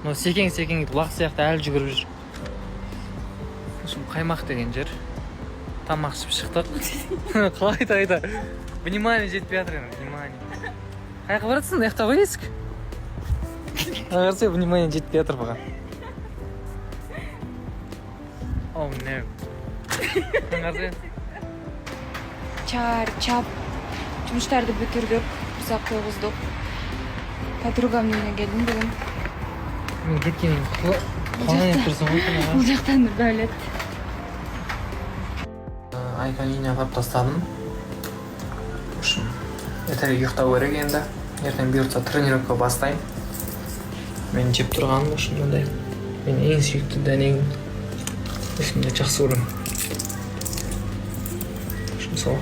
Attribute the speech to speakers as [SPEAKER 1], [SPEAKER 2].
[SPEAKER 1] Но секең бұлақ сияқты әлі жүгіріп жүр. Şimdi қаймақ деген жер. Тамақ ішіп шықтық. Қайта. Внимание жетпей жатыр енді, внимание. Қайқа баратсың, ұйықта ғой есік. Ағарсы, внимание жетпей жатыр бұған. Oh no. Ағарсы.
[SPEAKER 2] Чарчап. Жұмыштарды бүтірдік. Ұзақ қойғыздық. Подругамның үйіне келдім бүгін.
[SPEAKER 1] Мен кеткенен қалай тұрсың ғой?
[SPEAKER 2] Бұл жақтан бөлет.
[SPEAKER 1] Айканы үйіне апарып тастадым. Ертең ұйықтау керек енді. Ертең бұйыртса тренировка бастаймын. Мен жеп тұрғаным үшін мындай. Мен ең сүйікті дәнегім. Осындай жақсы көремін. Сол.